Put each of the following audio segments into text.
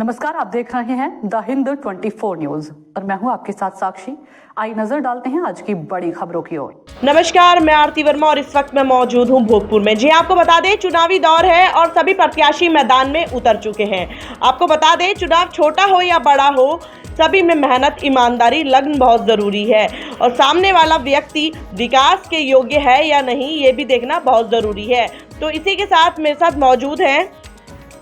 नमस्कार, आप देख रहे हैं द हिंद 24 न्यूज और मैं हूं आपके साथ साक्षी। आइए नजर डालते हैं आज की बड़ी खबरों की ओर। नमस्कार, मैं आरती वर्मा और इस वक्त मैं मौजूद हूं भोगपुर में। जी आपको बता दें, चुनावी दौर है और सभी प्रत्याशी मैदान में उतर चुके हैं। आपको बता दें, चुनाव छोटा हो या बड़ा हो, सभी में मेहनत, ईमानदारी, लगन बहुत जरूरी है और सामने वाला व्यक्ति विकास के योग्य है या नहीं, ये भी देखना बहुत जरूरी है। तो इसी के साथ मेरे साथ मौजूद हैं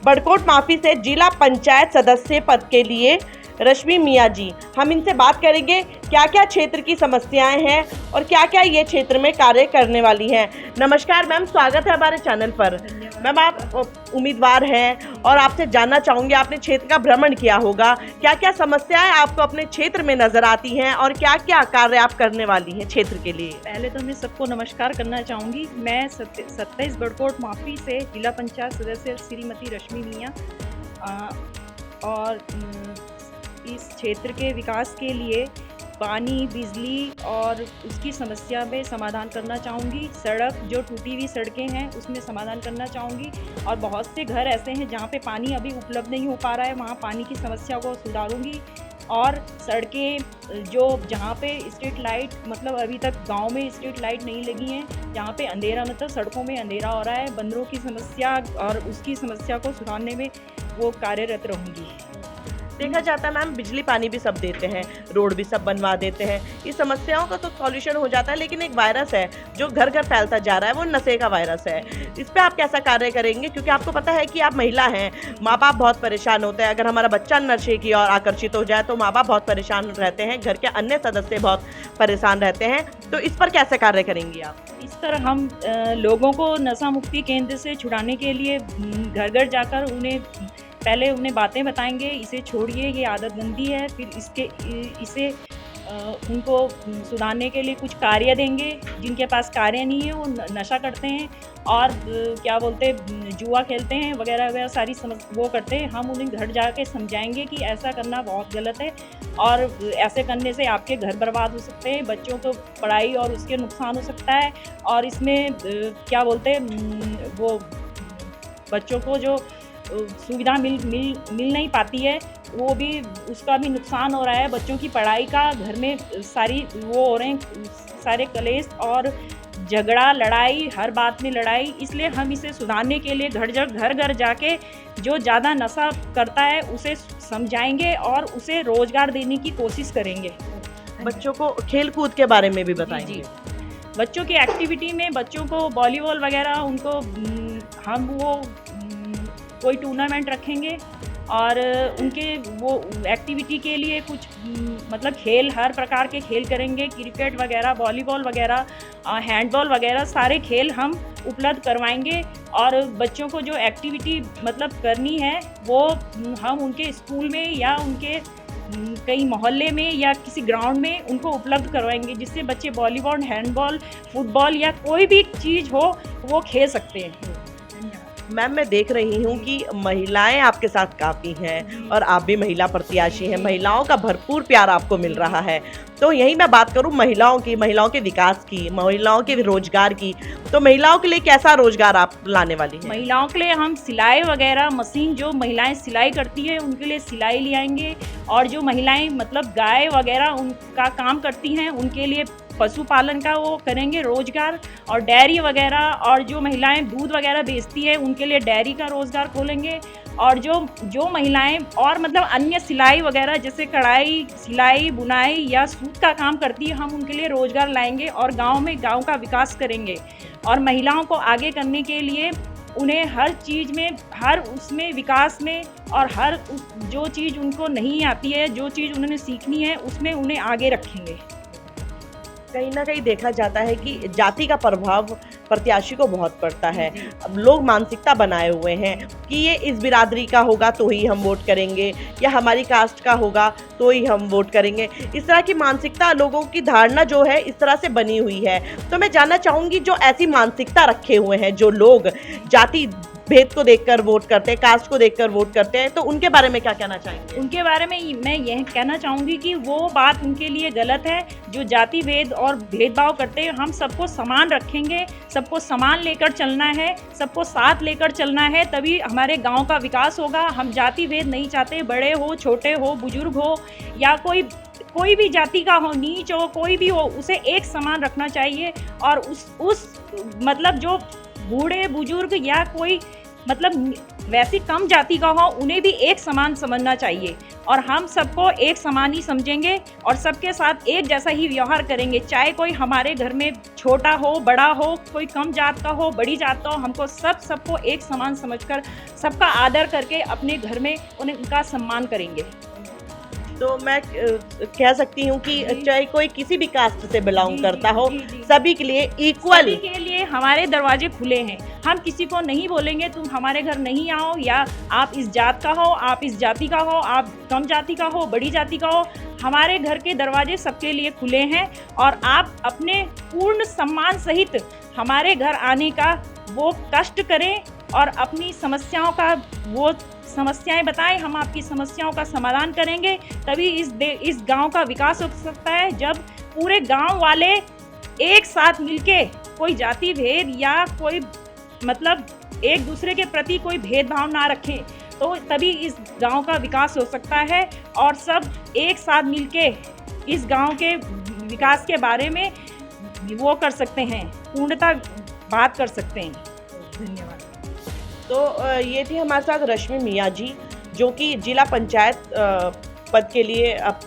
बड़कोट माफी से जिला पंचायत सदस्य पद के लिए रश्मि मियाँ जी। हम इनसे बात करेंगे क्या क्या क्षेत्र की समस्याएं हैं और क्या क्या ये क्षेत्र में कार्य करने वाली हैं। नमस्कार मैम, स्वागत है हमारे चैनल पर। मैम, आप उम्मीदवार हैं और आपसे जानना चाहूँगी, आपने क्षेत्र का भ्रमण किया होगा, क्या क्या समस्याएं आपको अपने क्षेत्र में नजर आती हैं और क्या क्या कार्य आप करने वाली हैं क्षेत्र के लिए? पहले तो मैं सबको नमस्कार करना चाहूँगी। मैं 27 बड़कोट माफी से जिला पंचायत सदस्य श्रीमती रश्मि मियाँ और इस क्षेत्र के विकास के लिए पानी, बिजली और उसकी समस्या में समाधान करना चाहूँगी। सड़क, जो टूटी हुई सड़कें हैं उसमें समाधान करना चाहूँगी और बहुत से घर ऐसे हैं जहाँ पे पानी अभी उपलब्ध नहीं हो पा रहा है, वहाँ पानी की समस्या को सुधारूँगी। और सड़कें जो जहाँ पे स्ट्रीट लाइट, मतलब अभी तक गांव में स्ट्रीट लाइट नहीं लगी हैं, जहाँ पे अंधेरा, मतलब सड़कों में अंधेरा हो रहा है, बंदरों की समस्या और उसकी समस्या को सुधारने में वो कार्यरत रहूँगी। देखा जाता है मैम, बिजली पानी भी सब देते हैं, रोड भी सब बनवा देते हैं, इस समस्याओं का तो सॉल्यूशन हो जाता है, लेकिन एक वायरस है जो घर घर फैलता जा रहा है, वो नशे का वायरस है। इस पे आप कैसा कार्य करेंगे? क्योंकि आपको पता है कि आप महिला हैं, माँ बाप बहुत परेशान होते हैं। अगर हमारा बच्चा नशे की ओर आकर्षित हो जाए तो माँ बाप बहुत परेशान रहते हैं, घर के अन्य सदस्य बहुत परेशान रहते हैं। तो इस पर कैसे कार्य करेंगी आप? इस तरह हम लोगों को नशा मुक्ति केंद्र से छुड़ाने के लिए घर घर जाकर पहले उन्हें बातें बताएंगे, इसे छोड़िए, ये आदत गंदी है। फिर इसे उनको सुधारने के लिए कुछ कार्य देंगे। जिनके पास कार्य नहीं है वो नशा करते हैं और क्या बोलते हैं, जुआ खेलते हैं वगैरह वगैरह, सारी वो करते हैं। हम उन्हें घर जाके समझाएंगे कि ऐसा करना बहुत गलत है और ऐसे करने से आपके घर बर्बाद हो सकते हैं, बच्चों को पढ़ाई और उसके नुकसान हो सकता है। और इसमें क्या बोलते हैं, वो बच्चों को जो सुविधा मिल नहीं पाती है, वो भी, उसका भी नुकसान हो रहा है। बच्चों की पढ़ाई का, घर में सारी वो हो रहे हैं, सारे कलेश और झगड़ा, लड़ाई, हर बात में लड़ाई। इसलिए हम इसे सुधारने के लिए घर घर जाके जो ज़्यादा नशा करता है उसे समझाएंगे और उसे रोजगार देने की कोशिश करेंगे। बच्चों को खेल कूद के बारे में भी बताएंगे। बच्चों की एक्टिविटी में बच्चों को वॉलीबॉल वगैरह, उनको हम वो कोई टूर्नामेंट रखेंगे और उनके वो एक्टिविटी के लिए कुछ मतलब खेल, हर प्रकार के खेल करेंगे, क्रिकेट वगैरह, वॉलीबॉल वगैरह, हैंडबॉल वगैरह, सारे खेल हम उपलब्ध करवाएंगे। और बच्चों को जो एक्टिविटी मतलब करनी है वो हम उनके स्कूल में या उनके कई मोहल्ले में या किसी ग्राउंड में उनको उपलब्ध करवाएंगे, जिससे बच्चे वॉलीबॉल, हैंडबॉल, फुटबॉल या कोई भी चीज़ हो वो खेल सकते हैं। मैम, मैं देख रही हूँ कि महिलाएं आपके साथ काफ़ी हैं और आप भी महिला प्रत्याशी हैं, महिलाओं का भरपूर प्यार आपको मिल रहा है। तो यही मैं बात करूँ महिलाओं की, महिलाओं के विकास की, महिलाओं के रोजगार की, तो महिलाओं के लिए कैसा रोजगार आप लाने वाली हैं? महिलाओं के लिए हम सिलाई वगैरह, मशीन, जो महिलाएं सिलाई करती है उनके लिए सिलाई ले आएंगे। और जो महिलाएं मतलब गाय वगैरह उनका काम करती हैं उनके लिए पशुपालन का वो करेंगे रोजगार। और डेयरी वगैरह, और जो महिलाएं दूध वगैरह बेचती है उनके लिए डेयरी का रोजगार खोलेंगे। और जो महिलाएं और मतलब अन्य सिलाई वगैरह, जैसे कढ़ाई, सिलाई, बुनाई या सूत का काम करती है, हम उनके लिए रोजगार लाएंगे और गांव का विकास करेंगे। और महिलाओं को आगे करने के लिए उन्हें हर चीज़ में, हर उसमें विकास में, और हर जो चीज़ उनको नहीं आती है, जो चीज़ उन्होंने सीखनी है, उसमें उन्हें आगे रखेंगे। कहीं ना कहीं देखा जाता है कि जाति का प्रभाव प्रत्याशी को बहुत पड़ता है। अब लोग मानसिकता बनाए हुए हैं कि ये इस बिरादरी का होगा तो ही हम वोट करेंगे, या हमारी कास्ट का होगा तो ही हम वोट करेंगे। इस तरह की मानसिकता, लोगों की धारणा जो है इस तरह से बनी हुई है। तो मैं जानना चाहूँगी, जो ऐसी मानसिकता रखे हुए हैं, जो लोग जाति भेद को देखकर वोट करते हैं, कास्ट को देखकर वोट करते हैं, तो उनके बारे में क्या कहना चाहेंगे? उनके बारे में मैं यह कहना चाहूँगी कि वो बात उनके लिए गलत है जो जाति भेद और भेदभाव करते हैं। हम सबको समान रखेंगे, सबको समान लेकर चलना है, सबको साथ लेकर चलना है, तभी हमारे गांव का विकास होगा। हम जाति भेद नहीं चाहते, बड़े हो, छोटे हो, बुजुर्ग हो या कोई भी जाति का हो, नीच हो, कोई भी हो, उसे एक समान रखना चाहिए। और उस मतलब जो बूढ़े बुजुर्ग या कोई मतलब वैसी कम जाति का हो, उन्हें भी एक समान समझना चाहिए। और हम सबको एक समान ही समझेंगे और सबके साथ एक जैसा ही व्यवहार करेंगे, चाहे कोई हमारे घर में छोटा हो, बड़ा हो, कोई कम जात का हो, बड़ी जात का हो, हमको सबको एक समान समझकर सबका आदर करके अपने घर में उनका सम्मान करेंगे। तो मैं कह सकती हूँ कि चाहे कोई किसी भी कास्ट से बिलोंग करता हो, जी। सभी के लिए इक्वल, सभी के लिए हमारे दरवाजे खुले हैं। हम किसी को नहीं बोलेंगे तुम हमारे घर नहीं आओ, या आप इस जात का हो, आप इस जाति का हो, आप कम जाति का हो, बड़ी जाति का हो। हमारे घर के दरवाजे सबके लिए खुले हैं और आप अपने पूर्ण सम्मान सहित हमारे घर आने का वो कष्ट करें और अपनी समस्याओं का वो समस्याएं बताएं। हम आपकी समस्याओं का समाधान करेंगे, तभी इस गांव का विकास हो सकता है। जब पूरे गांव वाले एक साथ मिलके कोई जाति भेद या कोई मतलब एक दूसरे के प्रति कोई भेदभाव ना रखें, तो तभी इस गांव का विकास हो सकता है और सब एक साथ मिलके इस गांव के विकास के बारे में वो कर सकते हैं, पूर्णतः बात कर सकते हैं। धन्यवाद। तो ये थी हमारे साथ रश्मि मियाँ जी, जो कि जिला पंचायत पद के लिए अब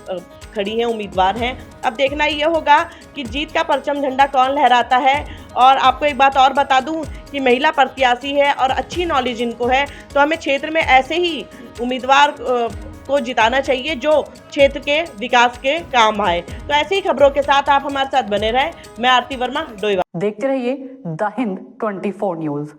खड़ी हैं, उम्मीदवार हैं। अब देखना ये होगा कि जीत का परचम झंडा कौन लहराता है। और आपको एक बात और बता दूं कि महिला प्रत्याशी है और अच्छी नॉलेज इनको है, तो हमें क्षेत्र में ऐसे ही उम्मीदवार को जिताना चाहिए जो क्षेत्र के विकास के काम आए। तो ऐसी ही खबरों के साथ आप हमारे साथ बने रहें। मैं आरती वर्मा, डोईवाला। देखते रहिए द हिंद 24 न्यूज।